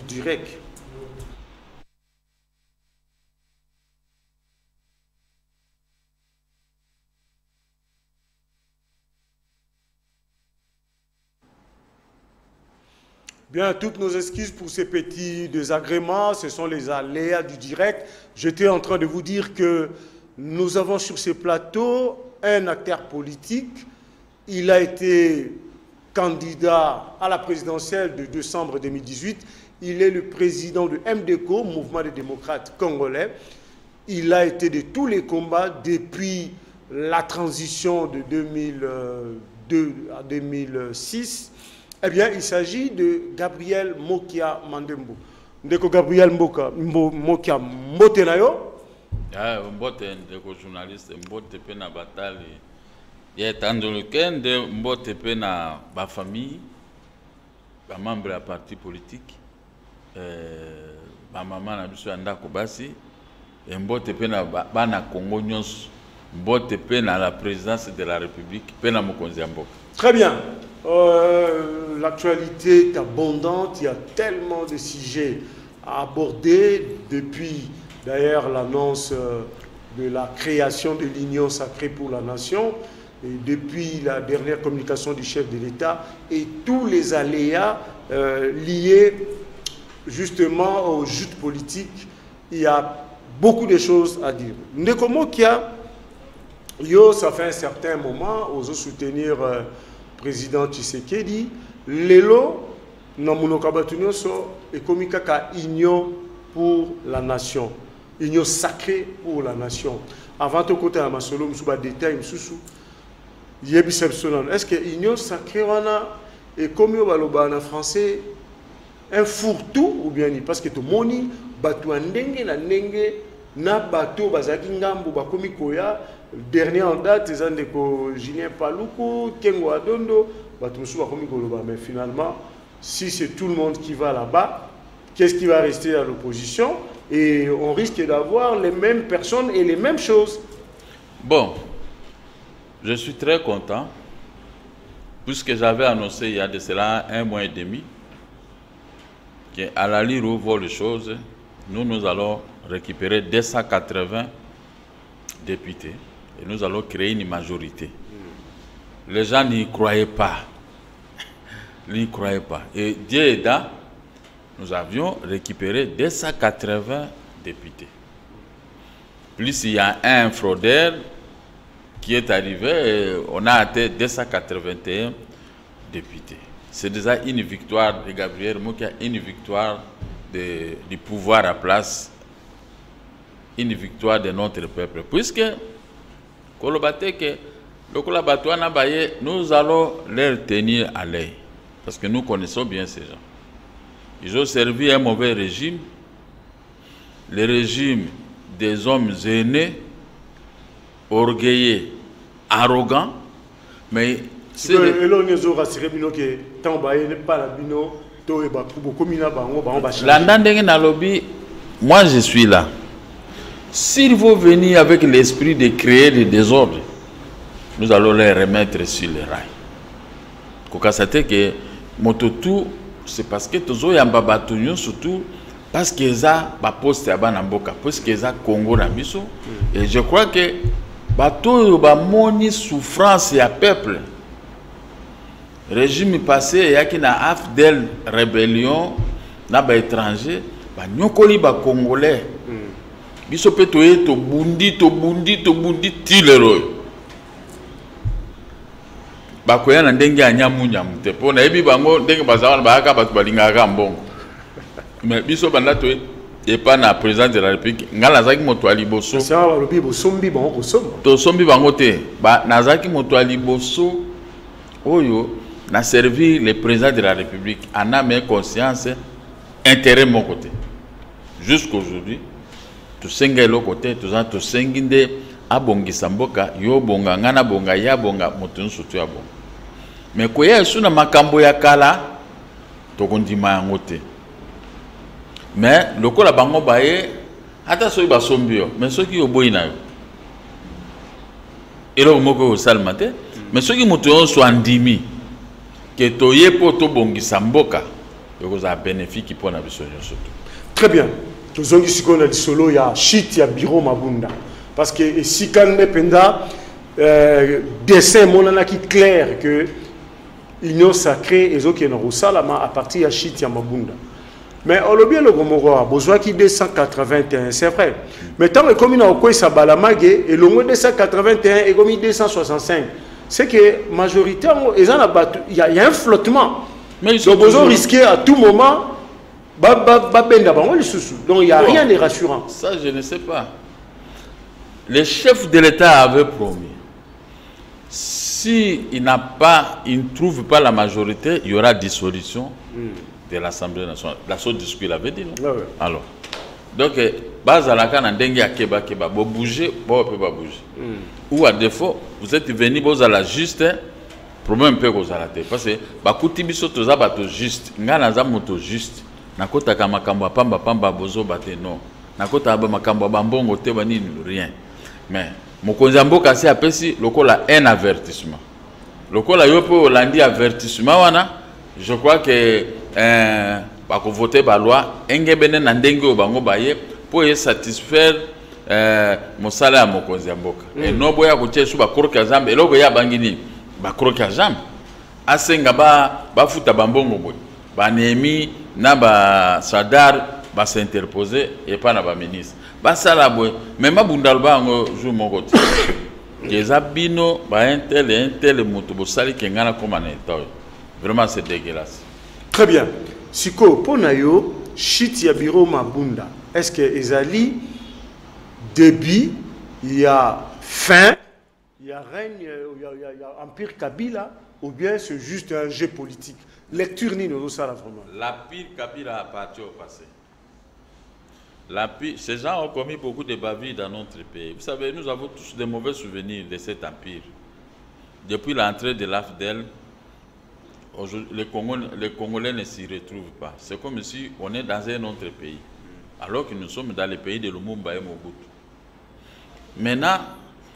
direct. Bien, toutes nos excuses pour ces petits désagréments, ce sont les aléas du direct. J'étais en train de vous dire que nous avons sur ce plateau un acteur politique. Il a été candidat à la présidentielle de décembre 2018. Il est le président de MDCO, Mouvement des démocrates congolais. Il a été de tous les combats depuis la transition de 2002 à 2006. Eh bien, il s'agit de Gabriel Mokia Mandembo. Ndeko Gabriel Mokia Motenayo. Ah, mbote ndeko journaliste, mbote pe na batali. Ya tandoloken de mbote pe na ba famille, ba membre ya parti politique, ba maman na biso ndako basi, et mbote pe na bana Congo nyonso, mbote pe na la présidence de la République, pe na mokonzi ya mboka. Très bien. L'actualité est abondante, il y a tellement de sujets à aborder depuis d'ailleurs l'annonce de la création de l'Union sacrée pour la nation et depuis la dernière communication du chef de l'État et tous les aléas liés justement aux joutes politiques. Il y a beaucoup de choses à dire. Ndeko Mokia, yo, ça fait un certain moment, aux soutenir président Tshisekedi, lelo namunoka batunyoso ekomika ka union pour la nation, union sacrée pour la nation. Avant de côté à masolo musuba détail mususu yebisepsonan. Est-ce que union sacrée wana et comme yo baloba en français un fourre-tout ou bien ni parce que to moni batu ndenge na ndenge na bato bazaki ngambo bakomi koya. Dernier en date, c'est Julien Paluku, Kengo Adondo, mais finalement, si c'est tout le monde qui va là-bas, qu'est-ce qui va rester à l'opposition? Et on risque d'avoir les mêmes personnes et les mêmes choses. Bon, je suis très content, puisque j'avais annoncé il y a de cela 1 mois et demi, qu'à la lire où voient les choses, nous allons récupérer 280 députés. Et nous allons créer une majorité. Les gens n'y croyaient pas. Ils n'y croyaient pas. Et Dieu aida, nous avions récupéré 280 députés. Plus il y a un fraudeur qui est arrivé, et on a atteint 281 députés. C'est déjà une victoire de Gabriel Mokia, une victoire du pouvoir à place, une victoire de notre peuple. Puisque nous allons leur tenir à l'œil. Parce que nous connaissons bien ces gens. Ils ont servi un mauvais régime. Le régime des hommes aînés, orgueilleux, arrogants. Mais c'est... Moi je suis là. S'ils vont venir avec l'esprit de créer des désordres, nous allons les remettre sur les rails. C'est parce que tous les gens surtout parce qu'ils ont un poste à Banamboka, parce qu'ils ont Congo Nabiso. Et je crois que bateau ont souffrance et peuple. Le régime passé, il y a une AFDEL rébellion, dans les étrangers, il y a des Congolais. Biso pe to bundi tilero bakoya na ndenge anyamu nyamu te pona ebi bango ndenge bazala baaka batu balingaka mbongo mais biso banda to e pas na président de la République ngala zaki moto ali boso ça va lobi bosombi bango kosomba to sombi bango te ba nazaki moto ali boso oyo na servir le président de la République en âme et conscience intérêt mon côté jusqu'aujourd'hui. Tusenga lokote tusenginde abongisa mboka yo bonga ngana bonga ya bonga mutun sutu ya bonga mais koya suna makambo ya kala tokondima yango te mais lokola bango baye ata soki basombi yo mais soki yo boyi na yo elo moko osalma te mais soki mutu yo so andimi ke toye po tobongisa mboka vous avez bénéfique pour la besoin surtout. Très bien. Tous on dit qu'on a dit solo, il y a shit, il y a bureau Mabunda. Parce que si quand on penda dessin mon qui clair que l'union sacrée et qui est dans Salama à partir de shit, il y a Mabunda. Mais on le bien le Gomoro a besoin qui 281, c'est vrai. Mais tant que comme il a quoi ça balamage et le mot 281 et comme 265, c'est que majoritairement il y a un flottement. Mais ils ont besoin risquer à tout moment. Donc il n'y a rien de rassurant. Ça, je ne sais pas. Le chef de l'État avait promis. S'il il ne trouve pas la majorité, il y aura dissolution de l'Assemblée nationale. La chose de ce qu'il avait dit, non? Ah ouais. Alors, donc, Bazalaka n'a dengue à Keba, vous bougez, vous ne pouvez pas bouger. Ou à défaut, vous êtes venu, vous allez juste, problème un peu vous allez. Parce que, Bakuti biso toza bato juste, ngana za moto juste. Nakota kama makambo pamba bozo bate non. Nakota ba makambo bambongo te bani rien. Mais mokonzi mboka si apesi lokola un avertissement. Lokola yopo olandi avertissement wana, je crois que ba ko voter ba loi engebene na ndenge bango baye pour satisfaire mosala ya mokonzi mboka. Et no boya ko tiesu ba koroka zambe eloko ya bangini ba koroka zambe. Asenga ba futa bambongo boy. Ba nemi na ba sadar ba s'interposer et pas na ba ministre ba sala boy même bundal ba ngo jour moko ti les abino ba un tel moto bo sali kengana comme en état vraiment c'est dégueulasse. Très bien. Siko ponayo shit ya bureau Mabunda, est-ce que ezali début, il y a fin, il y a règne, il y a empire Kabila, ou bien c'est juste un jeu politique? Lecture ni nous ça vraiment. La pire Kabila appartient au passé. Ces gens ont commis beaucoup de bavures dans notre pays. Vous savez, nous avons tous de mauvais souvenirs de cet empire. Depuis l'entrée de l'AFDEL, les Congolais ne s'y retrouvent pas. C'est comme si on est dans un autre pays, alors que nous sommes dans le pays de Lumumba et Mobutu. Maintenant,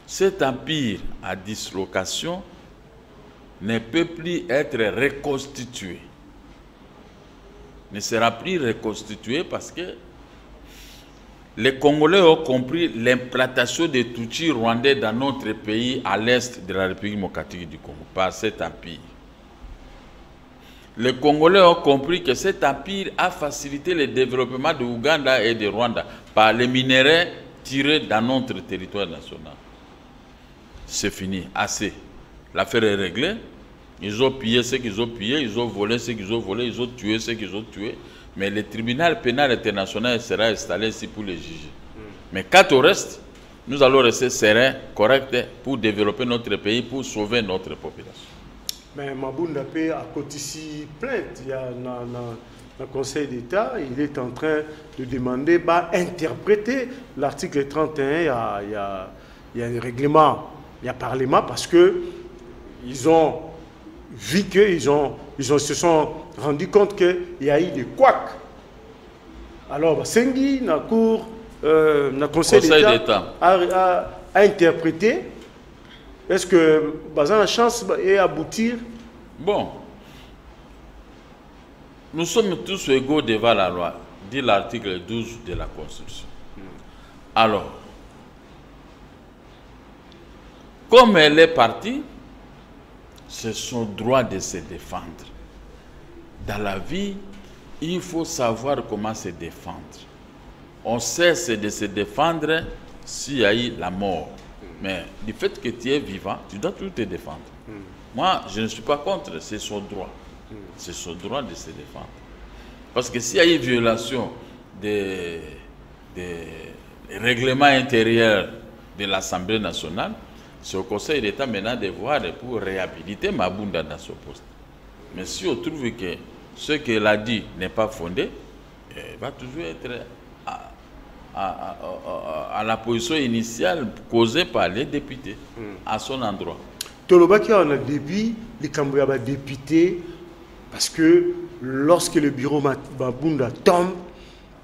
cet empire à dislocation ne peut plus être reconstitué. Ne sera plus reconstitué parce que les Congolais ont compris l'implantation des Tutsis rwandais dans notre pays à l'est de la République démocratique du Congo, par cet empire. Les Congolais ont compris que cet empire a facilité le développement de Ouganda et de Rwanda par les minéraux tirés dans notre territoire national. C'est fini, assez. L'affaire est réglée. Ils ont pillé ce qu'ils ont pillé, ils ont volé ce qu'ils ont volé, ils ont tué ce qu'ils ont tué. Mais le tribunal pénal international sera installé ici pour les juger. Mais quant au reste, nous allons rester sereins, corrects pour développer notre pays, pour sauver notre population. Mais Mabunda P a côté ici plainte. Il y a le Conseil d'État, il est en train de demander d'interpréter l'article 31. Il y a un règlement, il y a un parlement parce que ils ont vu qu'ils se sont rendus compte qu'il y a eu des couacs. Alors, Sengi, la Cour, le Conseil d'État a interprété. Est-ce que Bazan a chance d'aboutir? Bon, nous sommes tous égaux devant la loi, dit l'article 12 de la Constitution. Alors, comme elle est partie, c'est son droit de se défendre. Dans la vie, il faut savoir comment se défendre. On cesse de se défendre s'il y a eu la mort. Mais du fait que tu es vivant, tu dois toujours te défendre. Moi, je ne suis pas contre, c'est son droit. C'est son droit de se défendre. Parce que s'il y a eu violation des règlements intérieurs de l'Assemblée nationale, c'est au Conseil d'État maintenant de voir pour réhabiliter Mabunda dans ce poste. Mais si on trouve que ce qu'elle a dit n'est pas fondé, elle va toujours être à la position initiale causée par les députés, à son endroit. Tolobaki on a début, les Cambouya députés, parce que lorsque le bureau Mabunda tombe,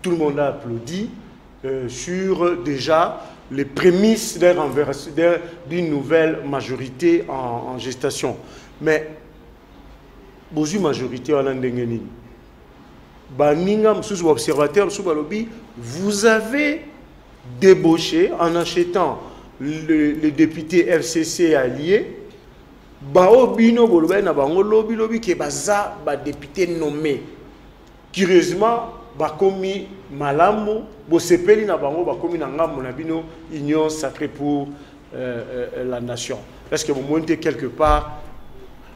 tout le monde a applaudi sur déjà les prémices d'une nouvelle majorité en gestation. Mais, bonjour majorité en Landengeni. vous avez débauché en achetant le député FCC allié. Député nommé. Curieusement, bakomi malamu, bosepeli na bango bakomi na ngamu na bino union sacrée pour la nation. Parce que vous montez quelque part,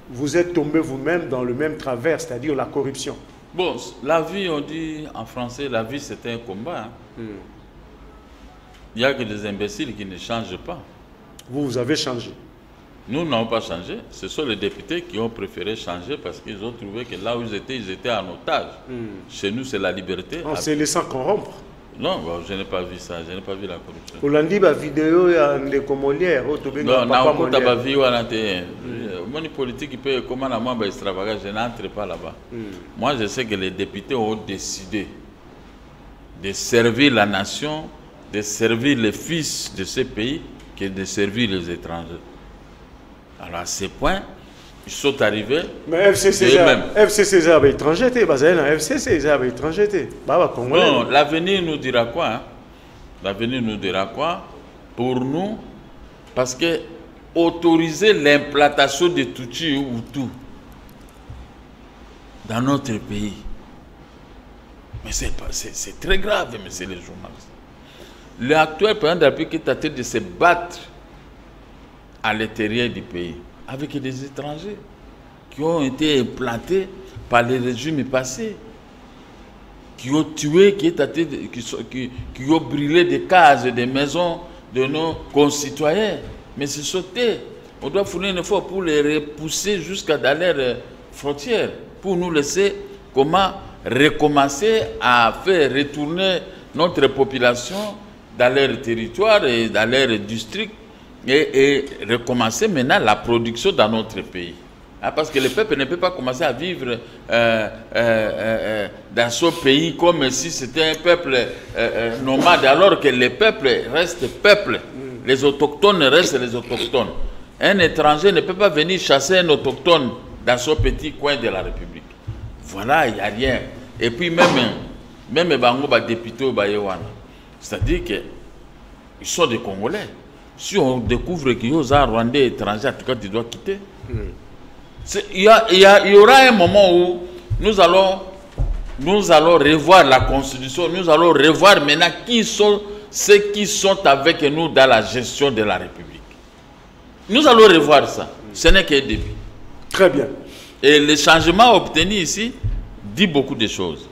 vous êtes tombé vous-même dans le même travers, c'est-à-dire la corruption. Bon, la vie, on dit en français, la vie c'est un combat. Hein. Il n'y a que des imbéciles qui ne changent pas. Vous avez changé. Nous n'avons pas changé. Ce sont les députés qui ont préféré changer parce qu'ils ont trouvé que là où ils étaient en otage. Chez nous, c'est la liberté. On s'est laissé corrompre. Non, bon, je n'ai pas vu ça. Je n'ai pas vu la corruption. Vous l'avez dit, la vidéo, il y a des Molière. Non, non, pas vu mon politique, comment la main extravagante, je n'entre pas là-bas. Moi, je sais que les députés ont décidé de servir la nation, de servir les fils de ce pays, que de servir les étrangers. Alors à ces points, ils sont arrivés. Mais FCC est étranger, FCC est étranger. Non, l'avenir nous dira quoi? Hein? L'avenir nous dira quoi? Pour nous, parce que autoriser l'implantation de Tutsi ou Hutu dans notre pays, mais c'est très grave, monsieur les journalistes. L'actuel président de la République est en train de se battre à l'intérieur du pays avec des étrangers qui ont été implantés par les régimes passés, qui ont tué, qui ont brûlé des cases, des maisons de nos concitoyens. Mais c'est sauté. On doit fournir un effort pour les repousser jusqu'à dans leurs frontières, pour nous laisser comment recommencer à faire retourner notre population dans leur territoire et dans leur district et recommencer maintenant la production dans notre pays. Hein, parce que le peuple ne peut pas commencer à vivre dans ce pays comme si c'était un peuple nomade, alors que les peuples restent peuples. Les autochtones restent les autochtones. Un étranger ne peut pas venir chasser un autochtone dans ce petit coin de la République. Voilà, il n'y a rien. Et puis même Bango va député au Bayewana. C'est-à-dire qu'ils sont des Congolais. Si on découvre qu'il y a un Rwandais étranger, en tout cas, tu dois quitter. Il y aura un moment où nous allons revoir la Constitution, nous allons revoir maintenant qui sont ceux qui sont avec nous dans la gestion de la République. Nous allons revoir ça. Ce n'est qu'un début. Très bien. Et le changement obtenu ici dit beaucoup de choses.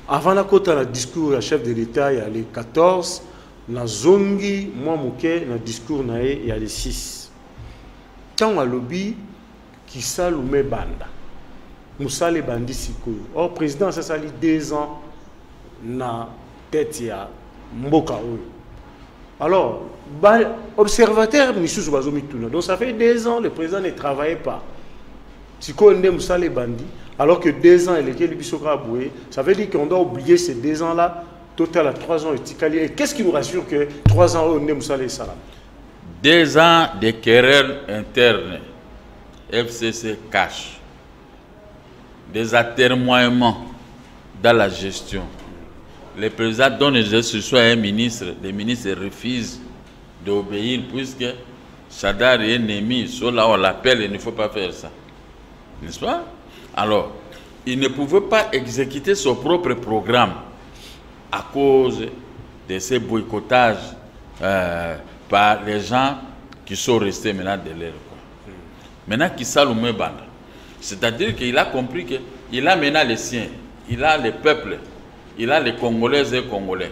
Avant la côte, le discours du chef de l'État, il y a les 14. Na zongi, moi mouké, na discours il y a les 6. Tant à lobby, qui salume banda. Moussa les bandits sikoyo. Or, président, ça sali 2 ans na tête ya mboka oyo. Alors, observateur, donc ça fait 2 ans, le président ne travaillait pas. Si on a Moussa les bandits, alors que 2 ans, il était le Boué, ça veut dire qu'on doit oublier ces 2 ans-là, total à 3 ans. Et qu'est-ce qui nous rassure que 3 ans, on est Moussa les Salam? 2 ans de querelles internes, FCC cache, des atermoiements dans la gestion. Le président donne des instructions à un ministre, les ministres refusent d'obéir puisque Sadar est ennemi, soit là on l'appelle, il ne faut pas faire ça. N'est-ce pas? Alors, il ne pouvait pas exécuter son propre programme à cause de ces boycottages par les gens qui sont restés maintenant de l'air. Maintenant, qui s'allume bande. C'est-à-dire qu'il a compris qu'il a maintenant les siens, il a les peuples, il a les Congolaises et Congolais.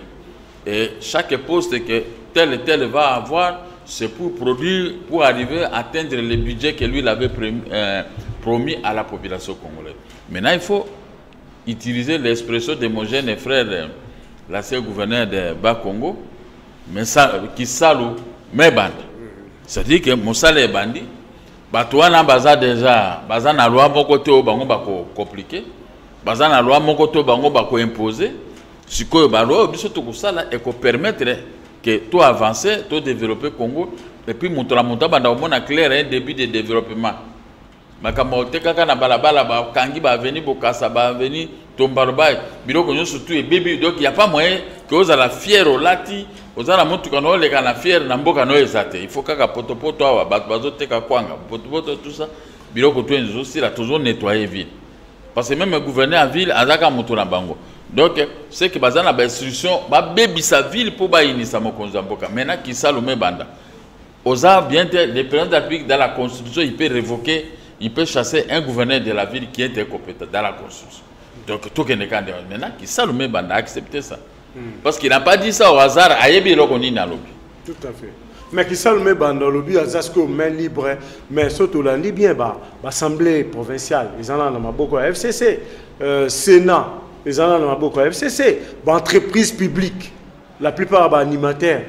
Et chaque poste que tel et tel va avoir, c'est pour produire, pour arriver à atteindre le budget que lui avait promis à la population congolaise. Maintenant, il faut utiliser l'expression de mon jeune frère, l'ancien gouverneur de Bas-Congo, mais ça, qui salue mes bandes. C'est-à-dire que Moussa les bandits, Batouana baza déjà, baza na loi mon côté au bango bako compliqué, baza na loi mon côté au bango bako imposé, si quoi ba loi biso to kusala et ko permettre que tout avancer, tout développer Congo et puis montra banda mona clair un début de développement. Makambo te kaka na balabala ba kangi ba venir bokasa ba venir tombarbai biloko nyonso tu ebebi donc il y a pas moyen que vous la fière olati ozala mutu kana oleka na fière na mboka no ezate il faut kaka potopoto awa bato bazoteka kwanga potopoto tout ça biloko tu enzo sila toujours nettoyer ville parce que même le gouverneur en ville azaka mutu na bango donc c'est que bazana ba instruction ba bebisa ville pour ba inisa mokonza mboka maintenant qui salome banda oza bien le président de la République dans la constitution il peut révoquer il peut chasser un gouverneur de la ville qui est incompétent dans la constitution. Donc, tout le monde maintenant, qui Salomé Banda a accepté ça. Parce qu'il n'a pas dit ça au hasard, à Yebi Lokoni na lobby. Tout à fait. Mais qui Salomé Banda lobby, à Zasko, main libre, mais surtout l'année bien, l'Assemblée provinciale, ils en ont beaucoup à FCC, Sénat, ils en ont beaucoup à FCC, entreprises publiques, la plupart animateurs,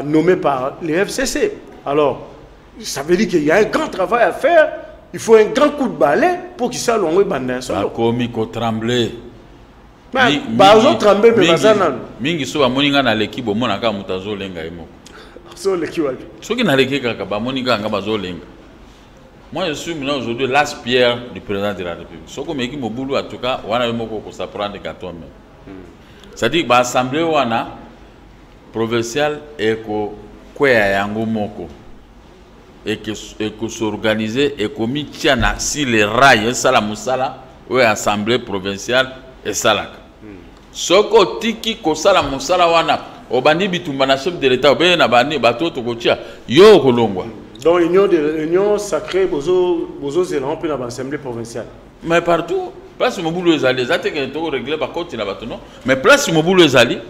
nommés par les FCC. Alors, ça veut dire qu'il y a un grand travail à faire. Il faut un grand coup de balai pour qu'il soit long et bandé. Comme il tremble. Mais bazo tremble mais bazana. Mingi so ba moninga na l'équipe mona ka mutazo lenga emo. So l'équipe wapi. Soki na l'équipe ka ba moninga nga bazo lenga. Moi je suis maintenant aujourd'hui l'aspire du président de la République. Soko meki mobulu en tout cas wana moko ko ça prendre carton même. C'est-à-dire ba assemblée wana provinciale et ko kwea yango moko. Et que s'organiser et comme tiana si les rails sala musala ou assemblée provinciale et salaka soko tiki ko sala musala wana obandi bitumba na chef de l'état obe na bani bato to kotia yo kolongwa donc union sacrée bozo zela on peut na assemblée provinciale mais partout place mobulu ezali zate que to régler ba côté na bato non mais place mobulu ezali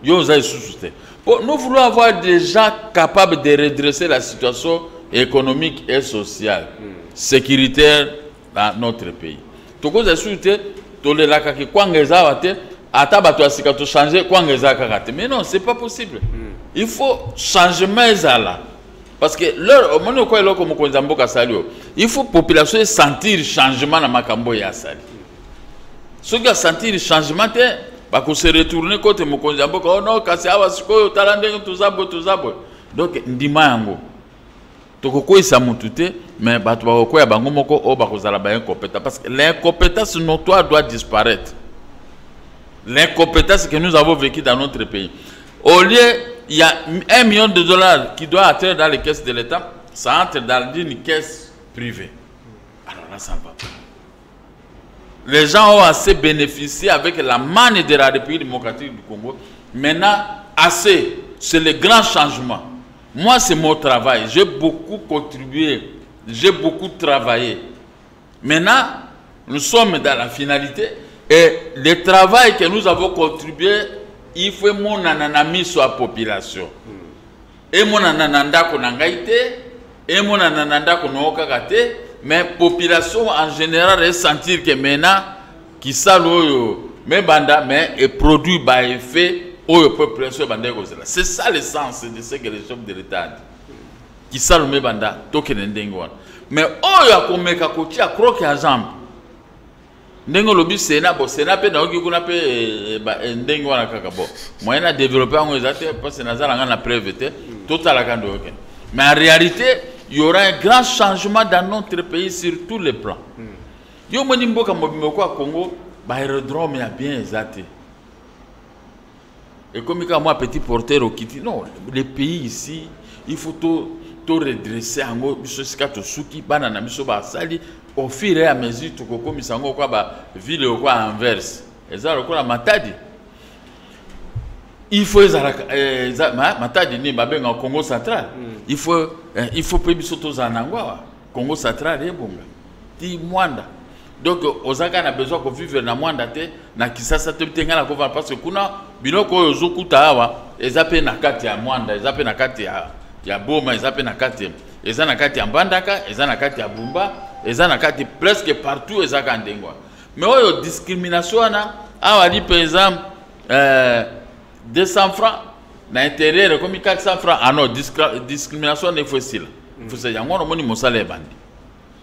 yo za sous-souté. Nous voulons avoir des gens capables de redresser la situation économique et sociale, sécuritaire dans notre pays. Tout ce qui est mais non, ce n'est pas possible. Il faut changer là. Parce que il faut que la population sentir changement dans Makambo et Asali. Ceux qui sentir changement, bako se retourner côté mokonzi mboka oh non kasi awa sikoyo talande tuzabo donc ndima yango tokokoisa mutu te mais bato bakokoya bango moko o bakozala ba incompétent parce que l'incompétence notoire doit disparaître. L'incompétence que nous avons vécu dans notre pays, au lieu il y a $1 million qui doit entrer dans les caisses de l'État, ça entre dans une caisse privée. Alors là ça va pas. Les gens ont assez bénéficié avec la manne de la République démocratique du Congo. Maintenant, assez, c'est le grand changement. Moi, c'est mon travail. J'ai beaucoup contribué, j'ai beaucoup travaillé. Maintenant, nous sommes dans la finalité. Et le travail que nous avons contribué, il faut mon ananami sur la population. Et mon anananda qu'on a gaité, et mon anananda qu'on a okagate. Mais la population en général est sentir que maintenant, qui salo, mais banda, mais est produit par effet, ou population banda. C'est ça le sens de ce que les chefs de l'État disent. Qui salo, mais banda, token ndengwan. Mais oh, ya komeka koti a croquer à jambe. Ndengo lobi Sénat, bon Sénat pe na oki kuna pe ndengwan kaka bon. Moyen à développer en osate parce que nazala ngana prévete, total la kando oken. Mais en réalité, il y aura un grand changement dans notre pays sur tous les plans. Yo moni mboka mobimoko à Congo, ba aérodrome ya bien exacté. Et comme moi petit porteur au Kiti, non, les pays ici, il faut tout redresser en gros, jusqu'à tout souki banana miso ba sali au fur et à mesure tout comme misango quoi ba ville quoi Anvers. Ezalo quoi la Matadi. Il faut Matadi ni babenga au Congo central. Il faut payer surtout en Angola, Congo central et bonga. Ti Mwanda. Donc Osaka a besoin de vivre dans Mwanda te na Kisasa te tenga na kova parce que kuna biloko ozokuta awa ezape na kati ya Mwanda, ezape na kati ya Boma, ezape na kati eza na kati ya Mbandaka, eza na kati ya Bumba, eza na kati presque partout ezaka ndengwa. Mais oyo discrimination na awa li par exemple 200 francs na intérieur comme 400 francs. Ah non, discrimination n'est facile. Il faut se dire,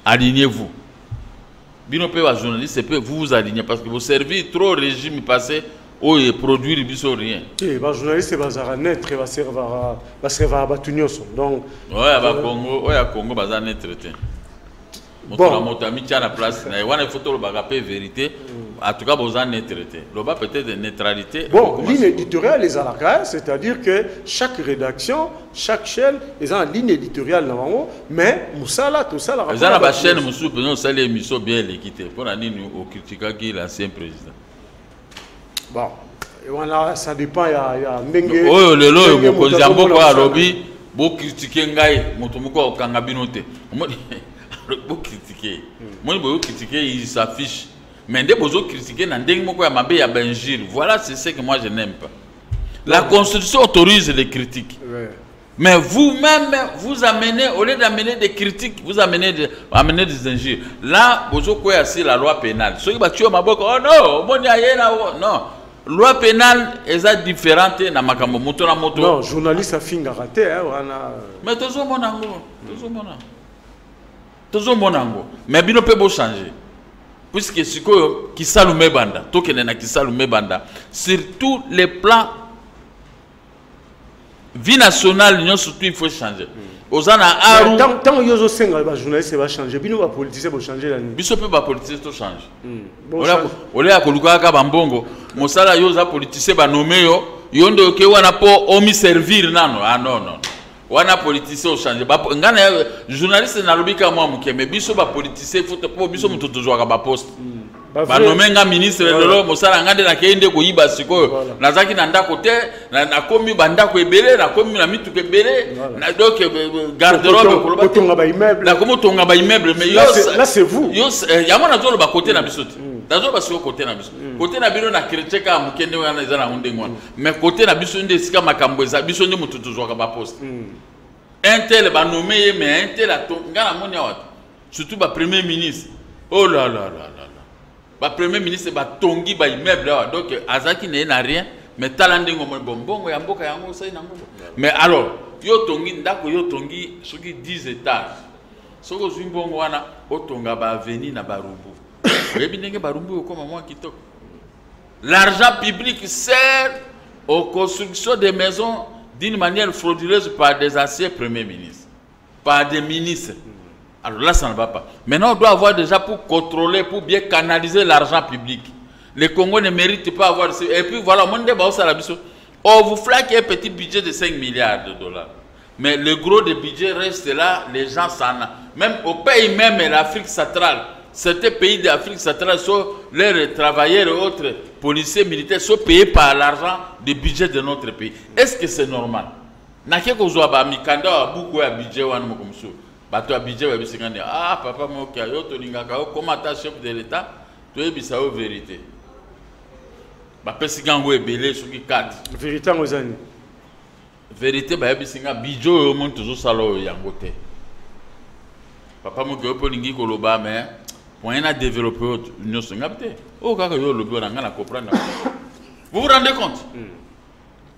alignez-vous. Bino pe wa journaliste, vous vous alignez parce que vous servez trop au régime passé où il produit rien. Les journalistes va naître, va servir à Batunyoso. Donc ouais, à Congo, ouais à Congo va naître. Bon. Motami tient la place. Il faut tout le vérité. En tout cas, vous en êtes traité. Le bas peut-être de neutralité. Bon, ligne éditoriale, les alacas, c'est-à-dire que chaque rédaction, chaque chaîne, ils ont une ligne éditoriale normalement, mais Moussala, tout ça, la ils ont la chaîne, Moussou, nous avons l'émission bien l'équité. Pour la ligne, au critiquer qui est l'ancien président. Bon, voilà, ça dépend, il y a Ndengue. Oh, le lot, vous posez un peu à Robi, vous critiquez Ngaï, Motomoko au Kangabinote. Vous critiquez. Moi, vous critiquez, il s'affiche. Mais dès que vous critiquez, voilà, c'est ce que moi je n'aime pas. La Constitution autorise les critiques. Ouais. Mais vous-même, vous amenez, au lieu d'amener des critiques, vous amenez des injures. Là, vous avez aussi la loi pénale. Ceux qui battent oh non, non. Loi pénale est différente dans ma moto. Non, journaliste a fini raté. Mais tout le monde mais bien, on peut changer. Puisque ce qui s'allume banda, tout qui n'est qui s'allume banda, sur tous les plans, vie nationale, surtout il faut changer. Tant que les journalistes vont changer, les politiciens vont changer. Les politiciens vont changer. On est à Koluka Bambongo, Mosala yoza politiciens va nommer yondo ke wana po omi servir nano. Ah non non. Wana politicien changer. Ngana journaliste na lobika moi muke mais biso ba politicien faut po biso mutu tozwa ba poste. Ba nommer nga ministre lelo mosala ngande na kende ko yiba siko. Nazaki na ndako te na komi banda ko ebele na komi na mitu ke ebele na donc garde-robe ko ba tonga ba immeuble. Na komo tonga ba immeuble mais là c'est vous. Yo yama na zolo ba côté na biso. Dazo ba siko côté na biso. Côté na bino na chrétien ka mukende wana ezana ndengwana. Mais côté na biso nde sika makambo eza biso nde mutu tozwa ba poste. Un tel va nommer, mais un tel a tombé. Surtout le premier ministre. Oh là là là là là. Le premier ministre va tomber dans l'immeuble. Donc, Azaki n'a rien. Mais Talande bon, mais alors, yo tongi, ndako yo tongi, ce qui 10 étages. Ce que je bon wana, o tonga ba venir na Barumbu. Rebinenge Barumbu comme moi qui toque. L'argent public sert aux constructions des maisons d'une manière frauduleuse par des anciens premiers ministres, par des ministres. Alors là, ça ne va pas. Maintenant, on doit avoir déjà pour contrôler, pour bien canaliser l'argent public. Les Congos ne méritent pas avoir... Et puis voilà, on vous flaque un petit budget de 5 milliards de dollars. Mais le gros des budgets reste là, les gens s'en... Même au pays même, l'Afrique centrale, certains pays d'Afrique centrale, sont leurs travailleurs et autres policiers militaires sont payés par l'argent du budget de notre pays. Est-ce que c'est normal? Naké ko zo ba mikanda beaucoup à budget wana mo comme ça. Ba to budget wa bisingane ah papa mo ka yo to lingaka comme ta chef de l'état to ebisa o vérité. Ba pesigango ebele soki 4. Vérité ngozani. Vérité ba bisinga budget o mo toujours salo yangote. Papa mo ko lingi ko loba mais pour un développer l'Union Singapte. Oh, quand vous le bureau, on a comprendre. Vous vous rendez compte?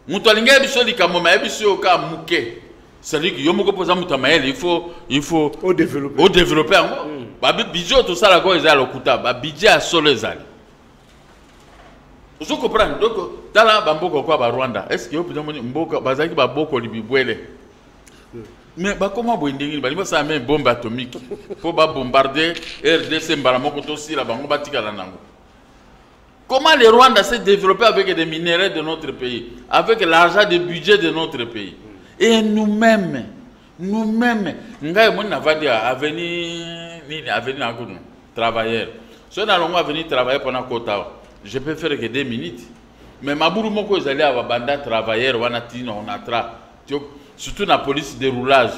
Moutolinga biso li kamoma biso ka muke. C'est-à-dire que yomoko posa mutamael, il faut au développer encore. Ba budget tout ça la go ezala lokuta, ba budget a solo ezali. Vous comprenez? Donc dans la bamboko kwa ba Rwanda, est-ce que vous pouvez mboka bazaki ba boko libibwele? Mais comment vous indiquez que ça met une bombe atomique pour bombarder RDC aussi la banque Comment le Rwanda s'est développé avec des minéraux de notre pays, avec l'argent du budget de notre pays? Et nous-mêmes, nous avons travailleurs. Si on a venir travailler pendant Kota, je peux faire que 2 minutes. Mais ma bourre moko est allé à Wabanda travailleurs, on a surtout la police de roulage,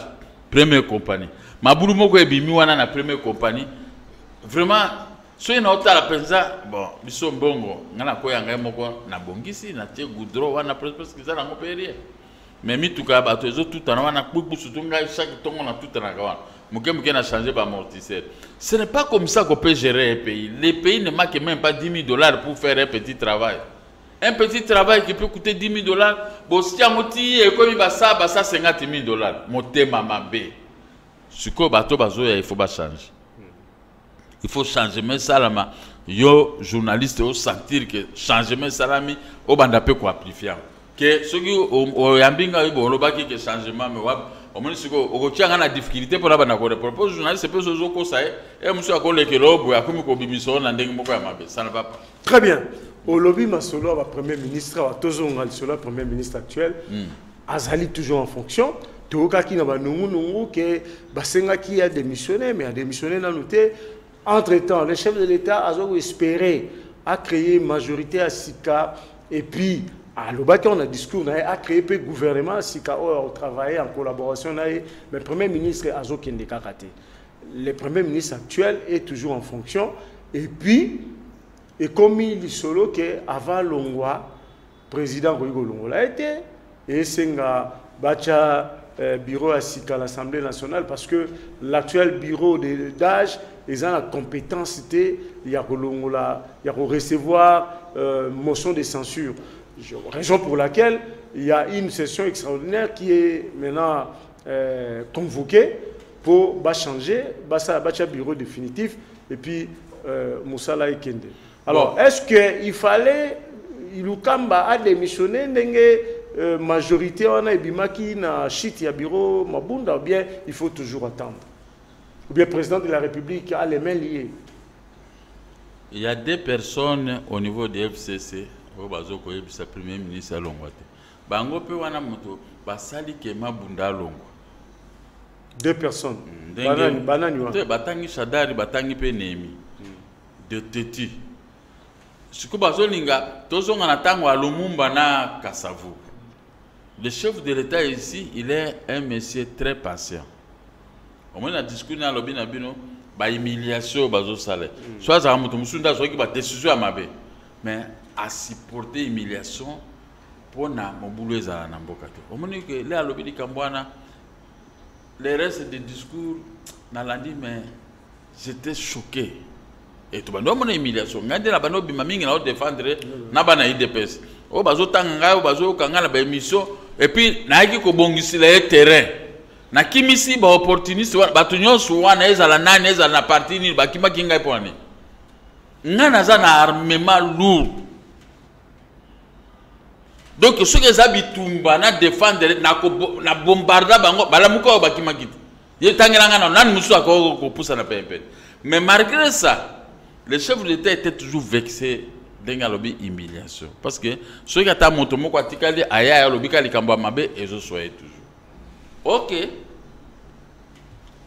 première compagnie. Ma boulot moko e bimi wana na première compagnie. Vraiment, soy na ota la penza, bon, biso mbongo, ngana ko yanga moko na bongisi na tie goudron wana presque ça na ngopérie. Mais mi tuka bato ezo tout en wana kbubu surtout ngai chaque tongo na tout en kawana. Muke na changer ba amortisseur. Ce n'est pas comme ça qu'on peut gérer un pays. Les pays ne manquent même pas $10 000 pour faire un petit travail. Un petit travail qui peut coûter $10 000, bon, si tu as motivé, comme il va ça $50 000. Moté maman B. Ce que bateau il faut pas changer. Il faut changer. Mais ça, là, yo journaliste, au sentir que changement salami, au banda peut quoi amplifier. Que ceux qui ont yambinga, bon, le baki que changement, mais au moins si on tient la difficulté pour la banane quoi propose journaliste peut se jouer ça et monsieur a collé que l'eau a comme kobimission na ndenge moko ya mabe ça ne va pas. Très bien. Au lobby Masolo va premier ministre wa tozonga sur premier ministre actuel azali toujours en fonction toka ki na ba nungu que basenga qui a démissionné mais a démissionné na noté entre-temps le chef de l'État a espéré à créer une majorité à Sika et puis à l'obaki on a discours à créer un gouvernement à Sika on travailler en collaboration mais le premier ministre Azo Kende Kakate. Le premier ministre actuel est toujours en fonction et puis et comme il solo que avant Longwa président Roigo Longola a été et senga bacha bureau à Sika l'Assemblée nationale parce que l'actuel bureau d'âge ils ont la compétence il y a recevoir motion de censure. Raison pour laquelle il y a une session extraordinaire qui est maintenant convoquée pour changer le bureau définitif et puis Moussala Ekende. Alors, est-ce qu'il fallait Ilukamba a démissionné majorité on a Ebimaki na chite ya bureau Mabunda ou bien il faut toujours attendre? Ou bien le président de la République a les mains liées? Il y a deux personnes au niveau de FCC, au Bazoko et le premier ministre Longwate. Bango pe wana moto basali ke Mabunda Longwa. Deux personnes. Banani batangi Shadari batangi pe Nemi. De Teti. Siko bazolinga tozonga na tango a Lumumba na Kasavu. Le chef de l'État ici, il est un monsieur très patient. Au moins, la discussion dans le bino, ba humiliation, bazo salé. Soit ça moto musunda soit qui ba décision à mabe. Mais à supporter humiliation pour na mobulo ezala na mboka te. Au moins que là lobi di Kambwana les restes des discours na landi mais j'étais choqué. Et tout bando mon humiliation. Ngande la bano bima mingi na défendre na bana IDPS. O bazo tanga o bazo kanga na ba émission et puis na ki ko bongisi le terrain. Na kimisi ba opportuniste ba tunyoso wana ezala nani ezala na parti ni ba kima kinga ipone. Ngana za na armement lourd. Donc ceux qui habitumba na défendre na bombarda bango balamuko ba kima kiti. Ye tangela ngana nani musu akoko ko poussa na pempe. Mais malgré ça, le chef de l'État était toujours vexé d'un lobby humiliation. Parce que ceux qui ont monté mon kwatikali aya lobby kali kamba mabe et je soyais toujours. Ok.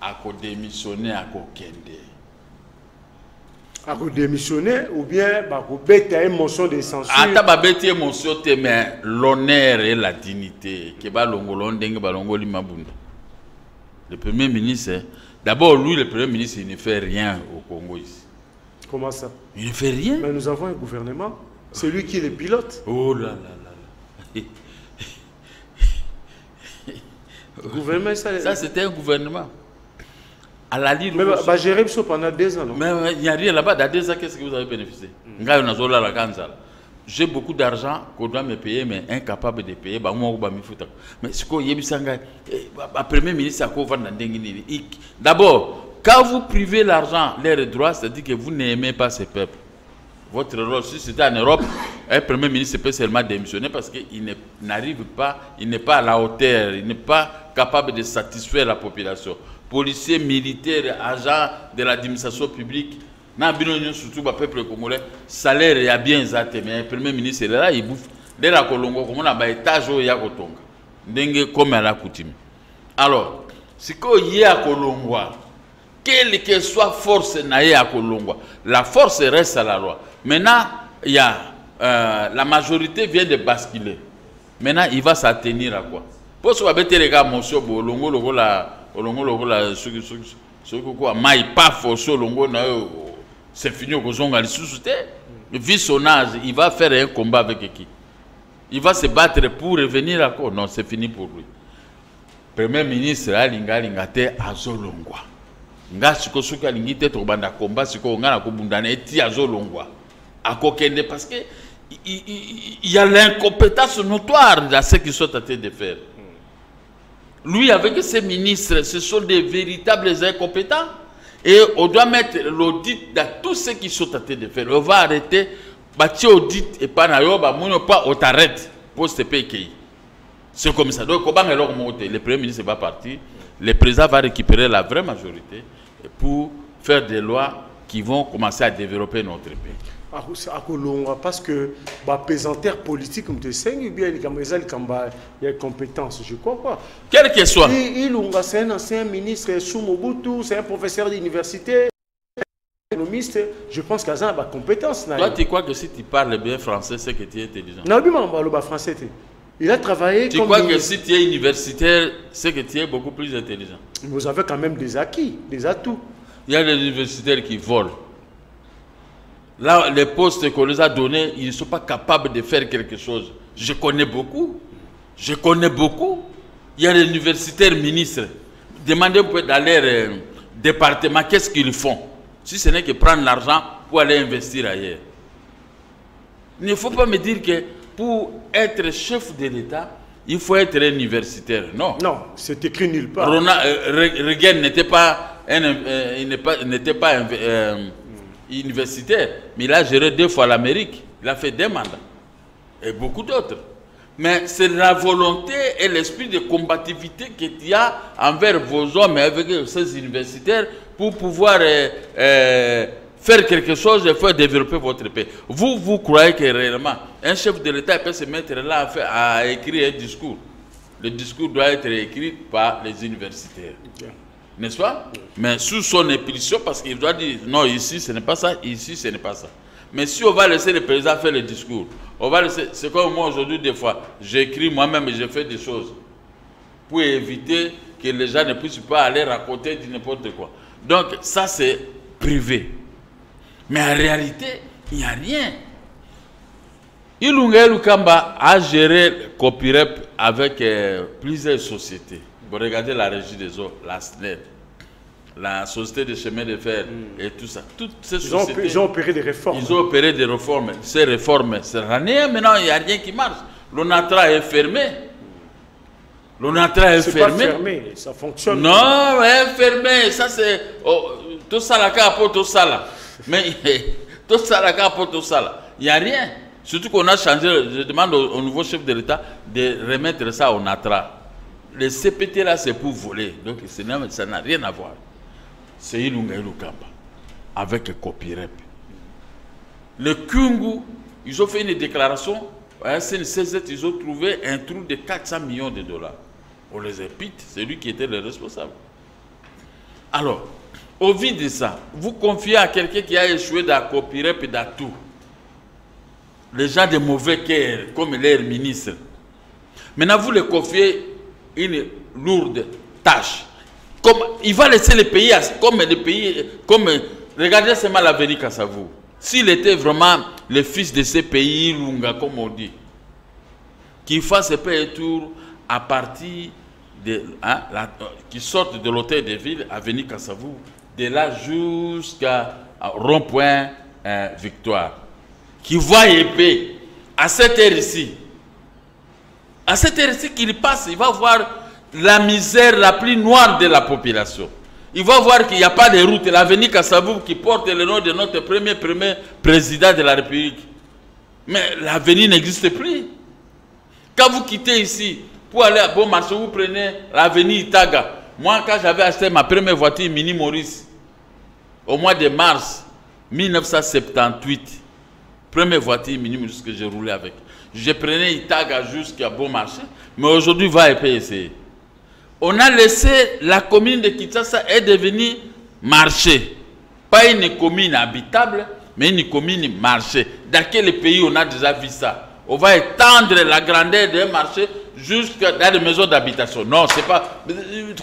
À démissionner à Kende. À démissionner ou bien à bêter une motion de censure. À bêter une motion mais l'honneur et la dignité que ba longolon dengue ba longoli mabunda. Le premier ministre, d'abord lui le premier ministre il ne fait rien au Congo ici. Comment ça? Il ne fait rien. Mais nous avons un gouvernement. C'est lui qui est le pilote. Oh là là là là. Gouvernement, ça c'était un gouvernement. À la ligne. Mais bah, gérer ça pendant 2 ans. Non? Mais il n'y a rien là-bas. Dans 2 ans, qu'est-ce que vous avez bénéficié? J'ai beaucoup d'argent qu'on doit me payer, mais incapable de payer. Mais ce qu'on y a, le premier ministre, d'abord, quand vous privez l'argent, les droits, c'est-à-dire que vous n'aimez pas ce peuple. Votre rôle, si c'était en Europe, un premier ministre peut seulement démissionner parce qu'il n'arrive pas, il n'est pas à la hauteur, il n'est pas capable de satisfaire la population. Policiers, militaires, agents de l'administration publique, surtout le peuple congolais, salaire est bien exact, mais le premier ministre est là, il bouffe. Dès la Colombo, comme on a un étage où il y a Kotonga. Dengue comme à la coutume. Alors, ce qu'il y a à Colombo, quelle que soit force à Colombo, la force reste à la loi. Maintenant, il y a, la majorité vient de basculer. Maintenant, il va s'attenir à quoi? Pour ce que les gars, monsieur, c'est fini au Zonga, vu son âge, il va faire un combat avec qui? Il va se battre pour revenir à quoi? Non, c'est fini pour lui. Premier ministre, Alinga Lingate, Azolongwa. Nga siko suka lingite to banda combat siko ngana ko bundana eti Azolongwa. Akokende parce que il y a l'incompétence notoire dans ce qu'ils sont en train de faire. Lui, avec ses ministres, ce sont des véritables incompétents. Et on doit mettre l'audit dans tout ce qu'ils sont en train de faire. On va arrêter, bâtir audit et pas nayoba, pas on t'arrête pour ce pays. C'est comme ça. Donc, le Premier ministre va partir, le président va récupérer la vraie majorité pour faire des lois qui vont commencer à développer notre pays. Parce que la pesanteur politique, comme tu sais, il y a compétence, je crois pas. Quel que soit. C'est un ancien ministre sous Mobutu, c'est un professeur d'université, économiste. Je pense qu'il a des compétences. Toi, tu crois que si tu parles bien français, c'est que tu es intelligent? Non, je ne parle pas français. Il a travaillé tu crois que si tu es universitaire, c'est que tu es beaucoup plus intelligent? Vous avez quand même des acquis, des atouts. Il y a des universitaires qui volent. Là, les postes qu'on les a donnés, ils ne sont pas capables de faire quelque chose. Je connais beaucoup. Je connais beaucoup. Il y a des universitaires ministres. Demandez dans leur département qu'est-ce qu'ils font. Si ce n'est que prendre l'argent pour aller investir ailleurs. Il ne faut pas me dire que pour être chef de l'État, il faut être universitaire. Non. Non, c'est écrit nulle part. Reagan n'était pas universitaire, mais il a géré 2 fois l'Amérique. Il a fait des mandats. Et beaucoup d'autres. Mais c'est la volonté et l'esprit de combativité qu'il y a envers vos hommes et avec ces universitaires pour pouvoir faire quelque chose et faire développer votre pays. Vous croyez que réellement, un chef de l'État peut se mettre là à écrire un discours. Le discours doit être écrit par les universitaires. Okay. N'est-ce pas? Mais sous son impulsion, parce qu'il doit dire non, ici ce n'est pas ça, ici ce n'est pas ça. Mais si on va laisser le président faire le discours, on va laisser. C'est comme moi aujourd'hui, des fois, j'écris moi-même et je fais des choses pour éviter que les gens ne puissent pas aller raconter du n'importe quoi. Donc, ça c'est privé. Mais en réalité, il n'y a rien. Ilunga Lukamba a géré Copirep avec plusieurs sociétés. Vous regardez la Régie des eaux, la SNED, la Société de chemin de fer et tout ça. Toutes ces sociétés, ils ont opéré des réformes. Ils ont opéré des réformes. Ces réformes, c'est rien. Maintenant, il n'y a rien qui marche. L'ONATRA est fermé. L'ONATRA est fermé. Pas fermé, ça fonctionne. Non, est fermé. Ça, c'est. Tout ça, la carte pour tout ça là. Mais tout ça, la carte pour tout ça là. Il n'y a rien. Surtout qu'on a changé. Je demande au nouveau chef de l'État de remettre ça au ONATRA. Le CPT là, c'est pour voler. Donc, ça n'a rien à voir. C'est Ilunga Lukamba avec Copirep. Le Kungu, ils ont fait une déclaration. À SNCZ, ils ont trouvé un trou de 400 millions de dollars. On les épite, c'est lui qui était le responsable. Alors, au vu de ça, vous confiez à quelqu'un qui a échoué dans Copirep et dans tout. Les gens de mauvais cœur, comme l'air ministre. Maintenant, vous les confiez une lourde tâche. Comme, il va laisser les pays comme des pays. Regardez seulement l'avenir Kassavou. S'il était vraiment le fils de ces pays, Lunga, comme on dit, qu'il fasse un peu un tour à partir de. Qui sortent de l'hôtel de ville, avenue Kassavou, de là jusqu'à rond-point Victoire. Qui voit épée à cette heure ici. À cette heure-ci qu'il passe, il va voir la misère la plus noire de la population. Il va voir qu'il n'y a pas de route. L'avenue Kassavou qui porte le nom de notre premier président de la République. Mais l'avenue n'existe plus. Quand vous quittez ici, pour aller à Bon Marché, vous prenez l'avenue Itaga. Moi, quand j'avais acheté ma première voiture Mini Maurice, au mois de mars 1978, première voiture Mini Maurice que j'ai roulé avec. Je prenais Itaga jusqu'à Bon Marché, mais aujourd'hui, va essayer. On a laissé la commune de Kinshasa est devenue marché. Pas une commune habitable, mais une commune marché. Dans quel pays on a déjà vu ça? On va étendre la grandeur d'un marché jusqu'à dans les maisons d'habitation. Non, c'est pas.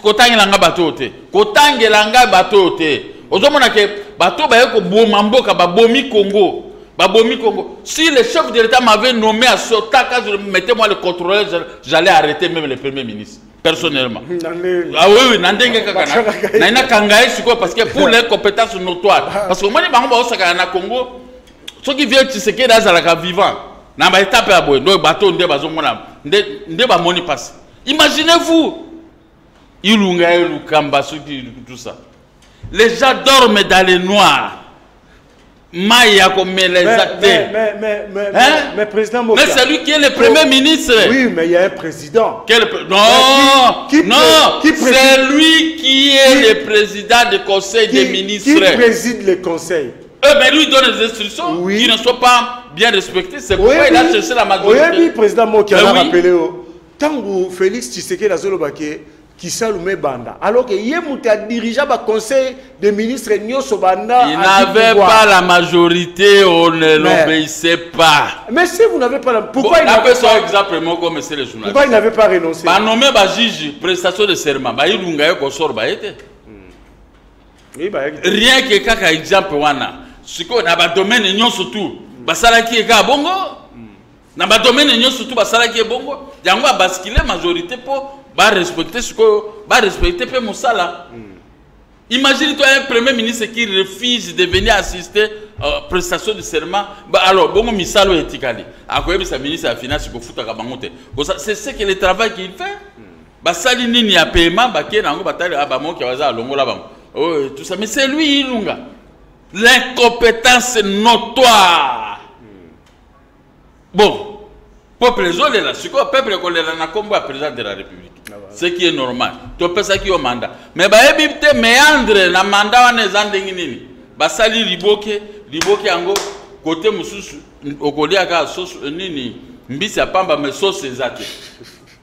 Kotangi langa bateau te. Kotangi langa bateau te. Ozomona ke bateau ba yeko bomamboka ba bomi Congo. Babomi Congo. Si le chef de l'État m'avait nommé à Sota, quand je mettais moi le contrôleur, j'allais arrêter même le premier ministre, personnellement. Ah oui, Nandenge Kakana. Naina Kangaï, parce que pour les compétences notoires. Parce que moi, je suis au Congo, ceux qui viennent, c'est qu'ils sont vivants. N'a pas étape à boire. Donc, bateau, on passe. Imaginez-vous, Ilunga, Lukamba, tout ça. Les gens dorment dans les noirs. Maya comme les acteurs. Mais président Mokia. Mais c'est lui qui est le premier ministre. Oui, mais il y a un président. Non, c'est lui qui est le président du conseil des ministres. Qui préside le conseil? Mais lui donne des instructions qui ne sont pas bien respectées. C'est pourquoi il a cherché la majorité. Oui, président Mokia a rappelé. Tant que Félix Tshisekedi a dit qui s'allume banda alors que Yemouti a dirigé le conseil des ministres Nyoso Banda. Il n'avait pas la majorité, on ne l'obéissait pas. Mais si vous n'avez pas la... Pourquoi il n'avait pas exemple moi comme monsieur le journaliste? Pourquoi il n'avait pas renoncé? Bah nommé ba juge prestation de serment ba ilunga ko sor ba été. Rien que kaka exemple wana. Siko na ba domaine nyonso tout. Basala ki eka bongo. Na ba domaine nyonso tout basala ki bongo. Yango basculer majorité pour ba respecter ce que ba respecter pe musala. Imagine toi un premier ministre qui refuse de venir assister prestation de serment. Bah alors bongo misalo etikali. Akoyebi sa ministre de la finance ko futa ka bangote. C'est ce que le travail qu'il fait. Bah sali nini ya paiement ba ke nango batali abamo ki waza longola bango. Oh tout ça mais c'est lui ilunga. L'incompétence notoire. Bon. Peuple zolé là, c'est quoi peuple qu'on est là comme président de la République. Ce qui est normal. Tu peux ça qui est au mandat. Mais bah ebite méandre na mandat wana ezandengi nini. Ba sali liboke ango côté mususu okolia ka sauce nini mbisi ya pamba mais sauce ezate.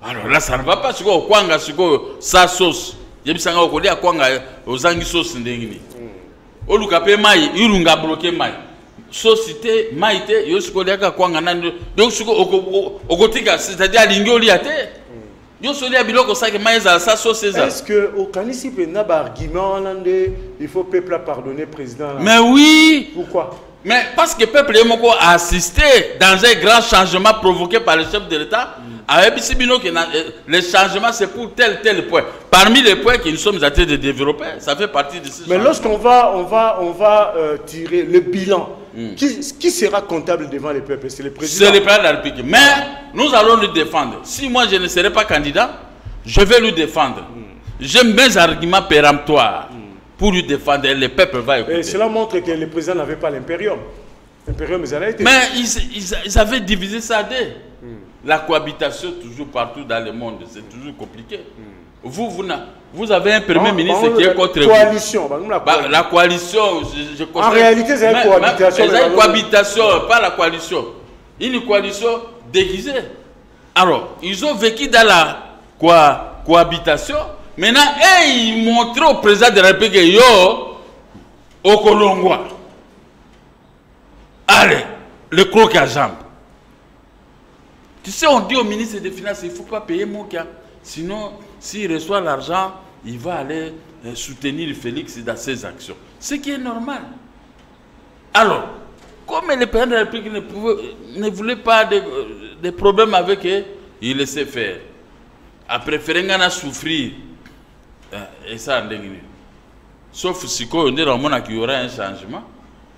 Alors là ça ne va pas siko kwanga siko sa sauce. Yebisanga okolia kwanga ozangi sauce ndengi ni. Oluka pe mai irunga bloquer mai. Société maïté yosukoliaka kwanga nando yosuko okotika c'est-à-dire lingioli ate yosolia biloko saki maïza sa société. Est-ce que au kanisi pena ba argument landé il faut peuple pardonner président? Mais oui. Pourquoi? Mais parce que le peuple a assisté dans un grand changement provoqué par le chef de l'État. Le changement c'est pour tel point. Parmi les points que nous sommes en train de développer, ça fait partie de ce. Mais lorsqu'on va tirer le bilan, qui sera comptable devant le peuple? C'est le président. C'est le président de la République. Mais nous allons le défendre. Si moi je ne serai pas candidat, je vais le défendre. J'aime mes arguments péremptoires. Pour lui défendre, le peuple va écouter. Et cela montre que le président n'avait pas l'impérium. L'impérium, ils allaient être. Mais ils avaient divisé ça dès. La cohabitation, toujours partout dans le monde, c'est toujours compliqué. Vous avez un premier ministre qui est contre vous. La coalition, je en réalité, c'est une cohabitation. C'est une cohabitation, pas la coalition. Une coalition déguisée. Alors, ils ont vécu dans la cohabitation. Maintenant, ils montrent au président de la République, au Colongwa. Allez, le croc à jambe. Tu sais, on dit au ministre des Finances, il ne faut pas payer Mokia. Sinon, s'il reçoit l'argent, il va aller soutenir Félix dans ses actions. Ce qui est normal. Alors, comme le président de la République ne voulait pas de problèmes avec eux, il laissait faire. A préféré souffrir. Et ça, sauf si on dit qu'il y aura un changement,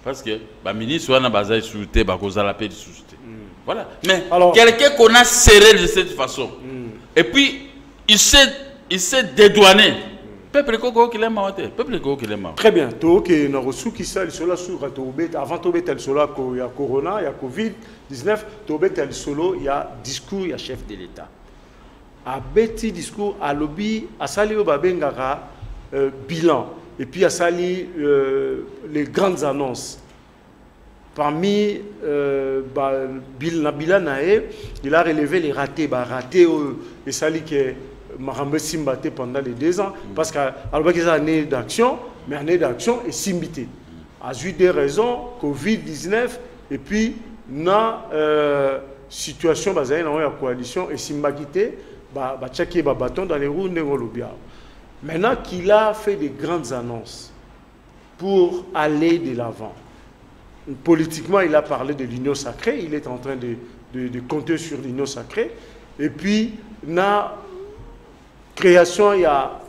parce que le ministre a basé sur le thé, la paix de société. Voilà. Mais quelqu'un qu'on a serré de cette façon, et puis il s'est dédouané. Peuple qui l'aime. Très bien. Donc, il y a reçu qui ça, avant il y a Corona, il y a Covid-19, il y a discours, il y a chef de l'État. A beti discours à lobby à sali au babengara bilan et puis à sali les grandes annonces parmi bilanae il a relevé les ratés et sali que Marambe Simbate pendant les 2 ans parce qu'à l'objet année d'action mais année d'action est simbité à eu des raisons Covid-19 et puis na situation basée dans la coalition et simbagité bâton dans les roues. Maintenant qu'il a fait des grandes annonces pour aller de l'avant, politiquement il a parlé de l'union sacrée, il est en train de compter sur l'union sacrée, et puis na création il y a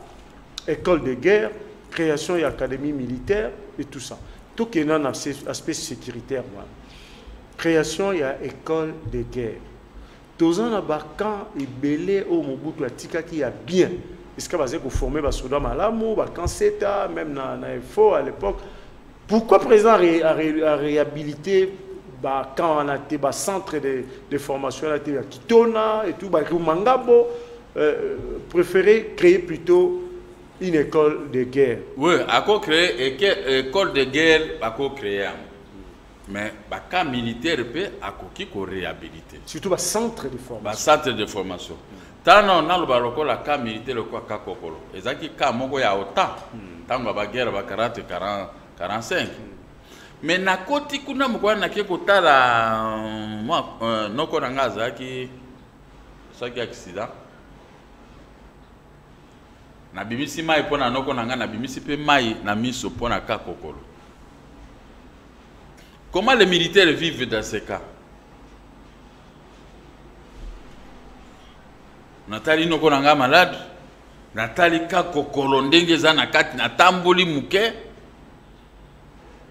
école de guerre, création il y a académie militaire et tout ça. Tout qui est un aspect sécuritaire, création il y a école de guerre. Tous en abakan et belé au Mobutu Atika qui a bien. Est-ce que vous avez formé les soldats malamou, quand c'était même na FO à l'époque, Pourquoi président a réhabilité quand on a été centre de formation à Kitona et tout, Mangabo, préféré créer plutôt une école de guerre. Oui, à quoi créer une école de guerre, à quoi créer. Mais le cas militaire peut réhabiliter. Surtout le centre de formation. Le centre de formation. Tant on a le cas militaire, le cas kokolo. Et ça qui cas il y a autant. Tant que la guerre va 45. Mais na koti kuna mukwana na keko tala noko nangaza qui accident. Na bimisi mai pona noko nanga na bimisi pe mai na miso pona ka kokolo. Comment les militaires vivent dans ces cas? Natali noko nanga malade, Natali ka kokolo ndenge za na kati na tamboli muke.